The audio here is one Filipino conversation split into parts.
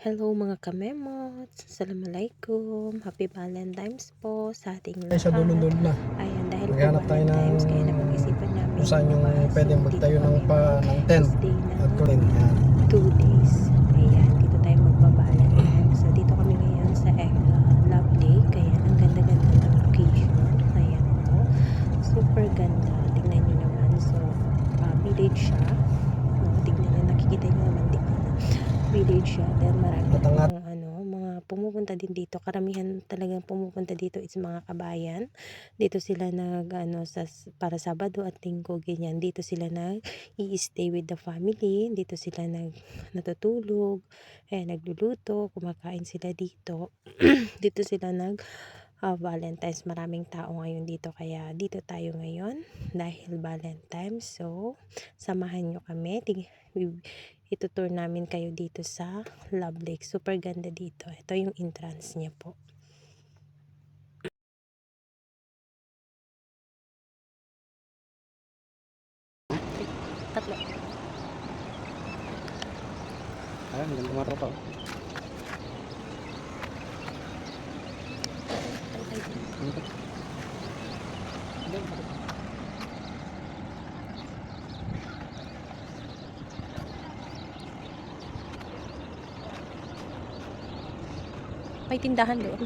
Hello mga kamemots, Assalamualaikum, Happy Valentine's po sa ating Ay, sa lahat. dulo-dulo na. Ayan, dahil po Maghanap tayo ng Valentine's, kaya napag-isipan namin kung saan yung lumabas. pwedeng So, magtayo dito ng kami ng tent stay na at kulin. Yan. 2 days. Ayan, dito tayo magpa-Valentine's. So, dito kami ngayon sa Love Lake. Ayan, ang ganda-ganda ng location. Ayan po, super ganda. Tingnan nyo naman. So, village siya. No, tingnan nyo, nakikita nyo naman din na village siya. Then marami Matangat. pong mga pumupunta din dito. Karamihan talagang pumupunta dito is mga kabayan. Dito sila para Sabado at Linggo, ganyan. Dito sila i-stay with the family. Dito sila natutulog, nagluluto, kumakain sila dito. Dito sila Valentine's. Maraming tao ngayon dito, kaya dito tayo ngayon dahil Valentine's. So, samahan nyo kami. Itutour namin kayo dito sa Love Lake. Super ganda dito. Ito yung entrance niya po. Tatlo. Ayan, maganda mga tropa. May tindahan doon.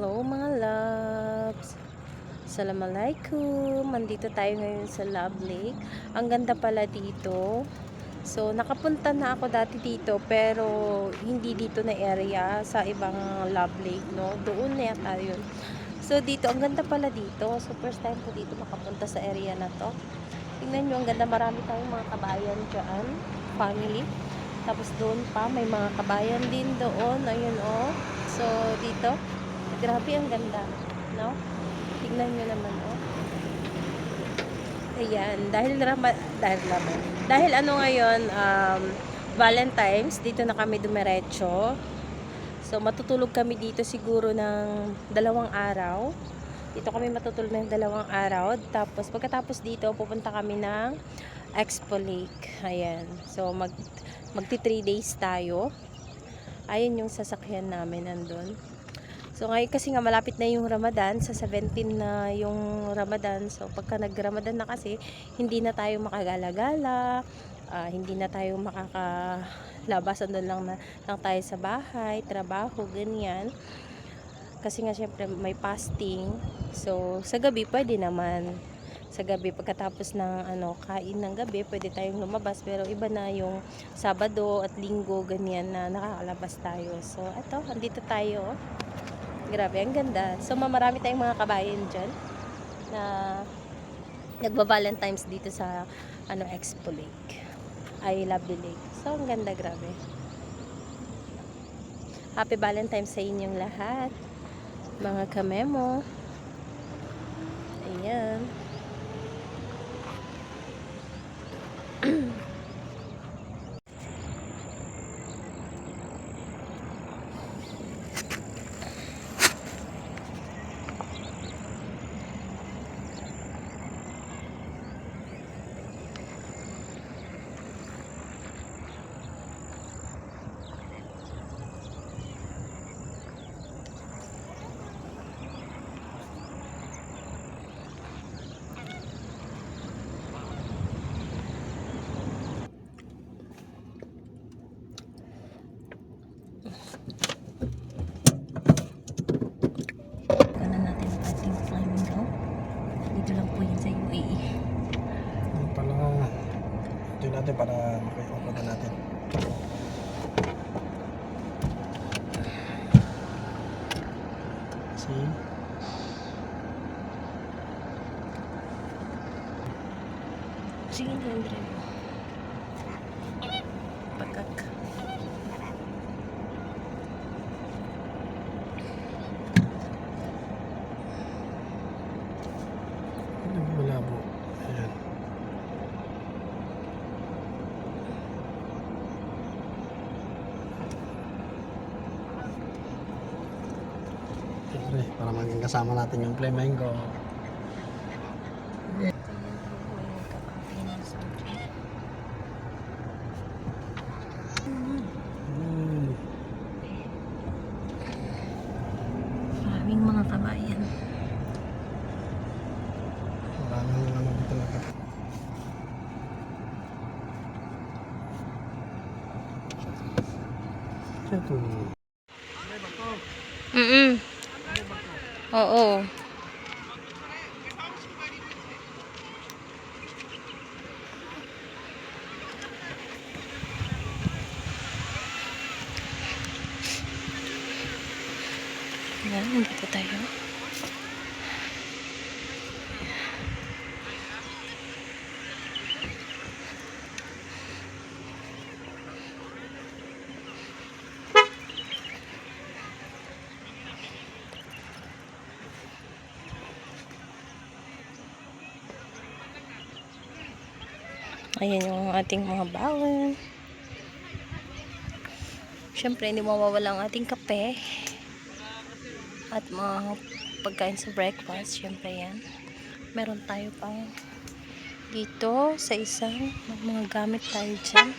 Hello mga loves, Assalamualaikum. Andito tayo ngayon sa Love Lake. Ang ganda pala dito. So nakapunta na ako dati dito, pero hindi dito na area, sa ibang Love Lake, no? Doon na yata yun. So dito, ang ganda pala dito. So first time ko dito makapunta sa area na to. Tingnan nyo, ang ganda. Marami tayong mga kabayan dyan, family. Tapos doon pa, may mga kabayan din doon. Ayun, oh. So dito, grabe ang ganda, no? Tignan nyo naman, oh. Ayan, dahil ano ngayon, Valentine's, dito na kami dumiretso. So matutulog kami dito siguro ng 2 araw. Dito kami matutulog ng 2 araw. Tapos pagkatapos dito, pupunta kami ng Expo Lake. Ayan. So magti 3 days tayo. Ayun yung sasakyan namin nandun. So ngayon kasi nga malapit na yung Ramadan, sa 17 na yung Ramadan. So pagka nag-Ramadan na kasi, hindi na tayo makagala-gala, hindi na tayo makakalabas, andun lang tayo sa bahay, trabaho, ganyan. Kasi nga syempre may fasting. So sa gabi pwede naman. Sa gabi pagkatapos ng kain ng gabi, pwede tayong lumabas, pero iba na yung Sabado at Linggo, ganyan na nakakalabas tayo. So eto, andito tayo. Grabe, ang ganda. So, marami tayong mga kabayan dyan na nagba-Valentine's dito sa Expo Lake. I love the lake. So, ang ganda, grabe. Happy Valentine's sa inyong lahat, mga kamemo. Ayan. natin para makita na natin. See? Sige na, Andre. Pagkak. Malabo. Ayan. Siyempre, para maging kasama natin yung flamingo. Maraming mga kabayan. Maraming ano dito na. Ito. Oo. Yan, nandito tayo. Ayan yung ating mga bawon. Siyempre, hindi mawawala ang ating kape. At mga pagkain sa breakfast. Siyempre yan. Meron tayo pang dito sa isang mga gamit tayo dyan.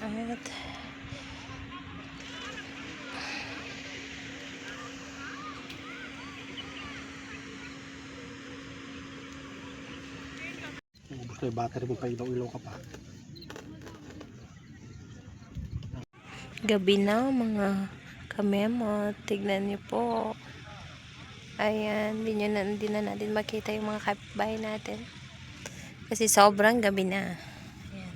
At Ito yung battery mo pa ilaw-ilaw ka pa. gabi na mga kamemo. Tignan niyo po. Ayan, hindi na natin makita yung mga kapitbahay natin. Kasi sobrang gabi na. Ayan.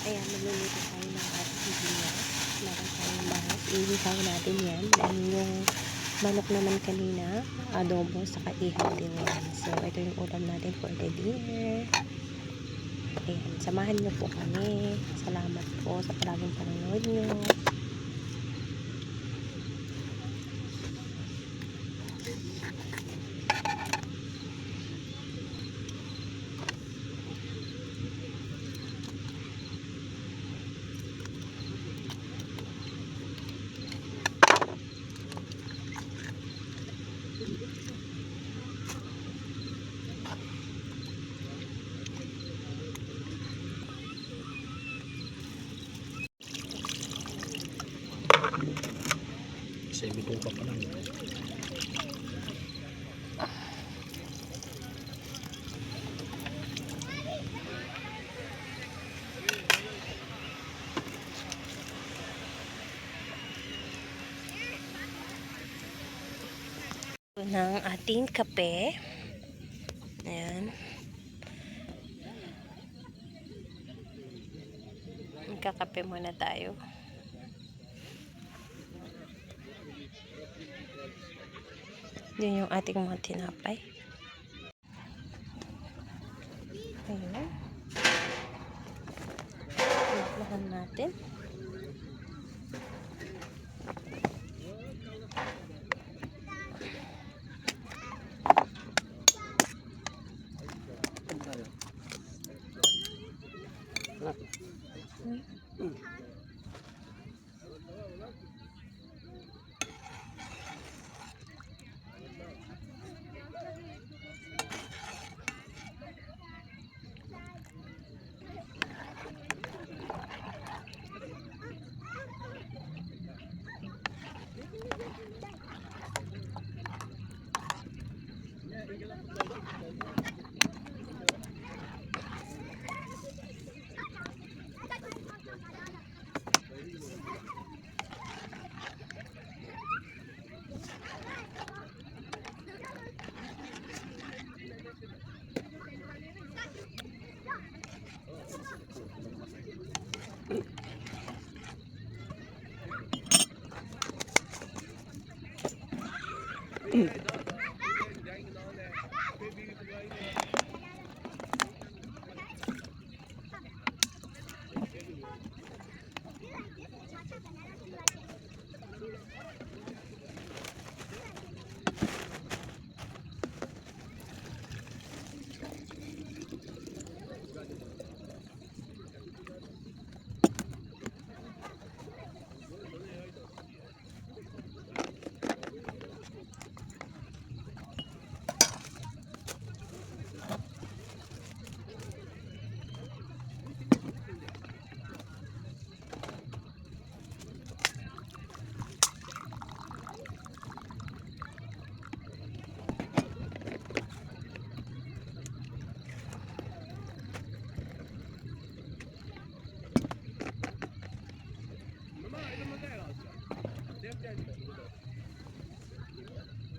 Ayan, magluluto tayo ng ating bigas. Meron tayong manok. Iihaw natin yan. Dahil yung manok naman kanina, adobo, saka ihaw din yan. So, ito yung ulam natin for the dinner. Ayan, samahan nyo po kami. Salamat po sa palaging panonood nyo. Kasi bito pa pa lang. Ito ng ating kape. Ayan. Magkakape muna tayo. Yun yung ating mga tinapay. Ayun. Lahan natin.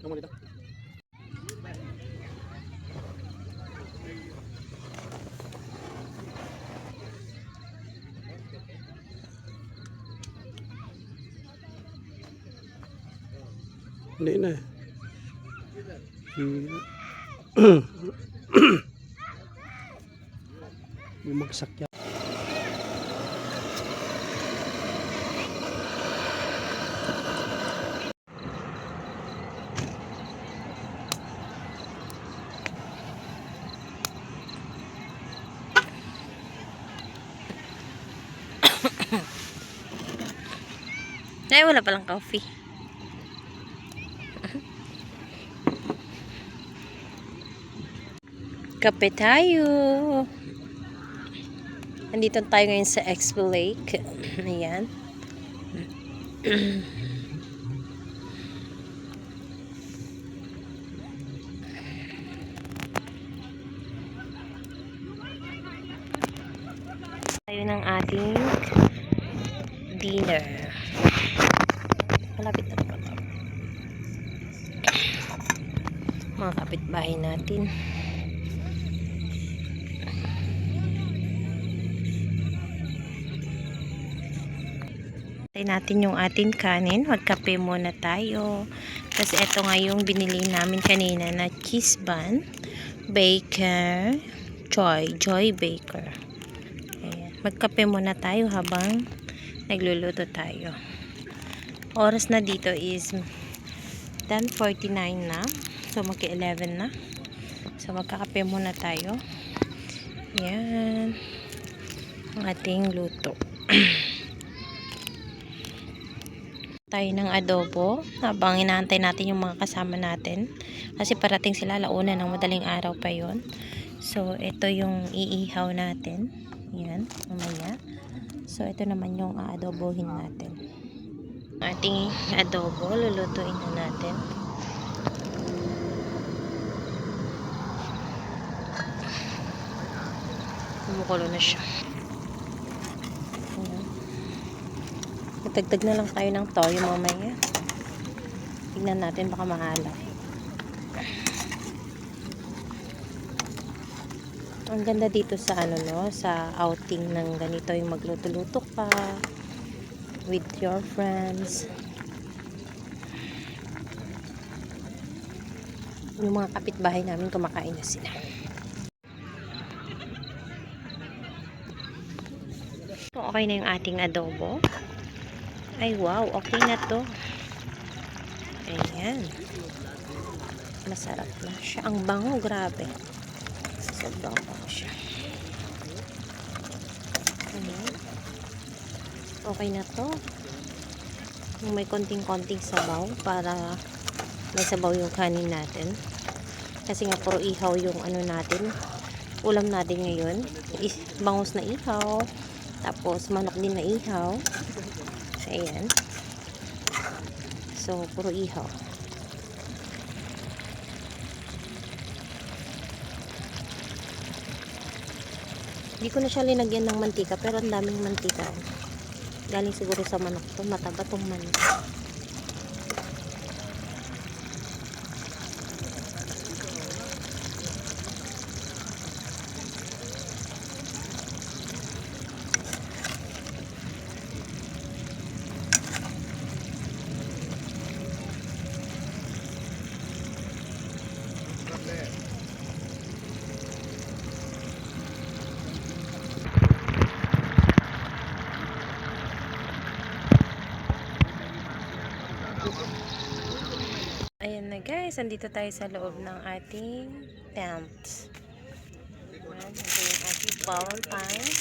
Kamu dito. Hindi na. Bumagsak yan. Ay, wala palang coffee. Kape tayo. Nandito tayo ngayon sa Expo Lake. Ayan. Tayo ng ating dinner. Malapit na po ito. Mga kapitbahay natin. Tayo natin yung ating kanin. Magkape muna tayo. Kasi ito nga yung binili namin kanina na cheese bun. Baker. Joy Baker. Ayan. Magkape muna tayo habang nagluluto tayo. Oras na dito is 10:49 na. So magka-11 na. So magkakape muna tayo. Yan. Ang ating luto. Tayo ng adobo habang inaantay natin yung mga kasama natin. Kasi parating sila alauna ng madaling araw pa yon. So ito yung iihaw natin. Yan. Mamaya. So ito naman yung aadobohin natin. Ating adobo, lulutuin na natin. Kumukulo na siya. Ayan. Magdagdag na lang tayo ng toyo mamaya. Tignan natin baka mahalap. Ang ganda dito sa sa outing ng ganito, yung magluto-luto ka with your friends. Yung mga kapitbahay namin kumakain na sila. So, okay na yung ating adobo. Ay wow, okay na to. Ayan. Masarap na siya. Ang bango, grabe. Sobrang bango siya. Ayan. Okay na to. May konting-konting sabaw para may sabaw yung kanin natin. Kasi nga puro ihaw yung natin. Ulam natin ngayon. Bangus na ihaw. Tapos manok din na ihaw. So, ayan. So, puro ihaw. Hindi ko na siya linagyan ng mantika, pero ang daming mantika. Galing siguro sa manok to. Mataba tong manok. Ayan na guys, andito tayo sa loob ng ating tent. Ayan, ito yung ating Valentine's.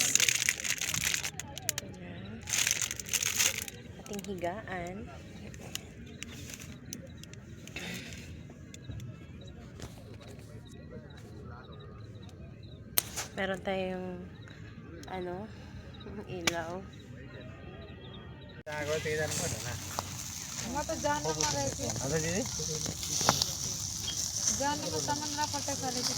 Ayan. Ating higaan. Meron tayong ilaw. मग तो जान मारायची जान मग तमन्ना पटक करायची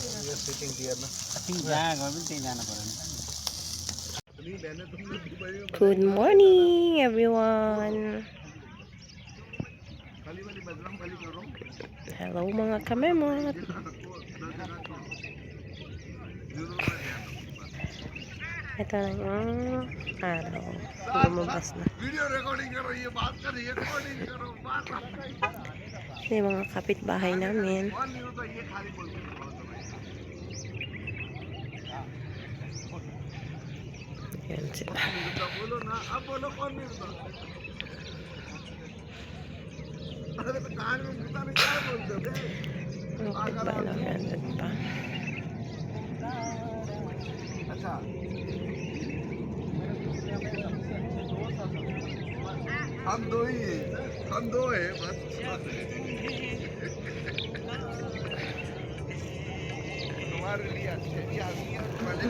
Good morning everyone. Hello mga kamemot. Ito na yung araw. Lumabas na. Ito yung mga kapitbahay namin. Yan sila. Bakit ba nandun pa? हम दो ही हैं, हम दो हैं बस। तुम्हारे लिए अच्छे भी आदमी है, तुम्हारे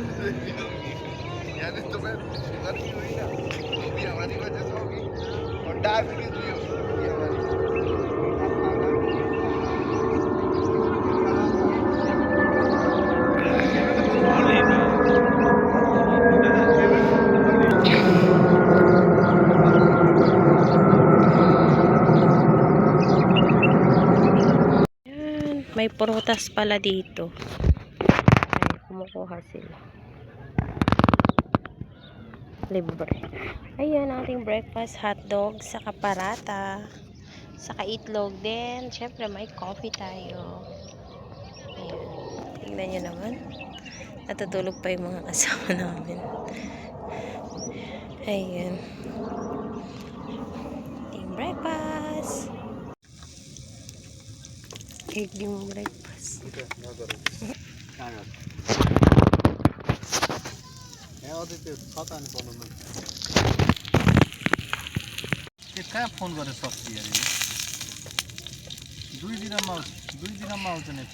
यानी तुम्हें शुगर की हुई ना, वो भी हमारी वजह से होगी और डायबिटीज भी होगी हमारी। May prutas pala dito. Ay, kumukuha sila. Libre. Ayan, ating breakfast, hotdog, saka parata, saka itlog din. Siyempre, may coffee tayo. Ayan. Tingnan nyo naman. Natutulog pa yung mga kasama namin. Ayan. Ating breakfast. Egg yung breakfast. कहाँ फोन गरेर सक्छ यार दुई दिनमा आउँछ नि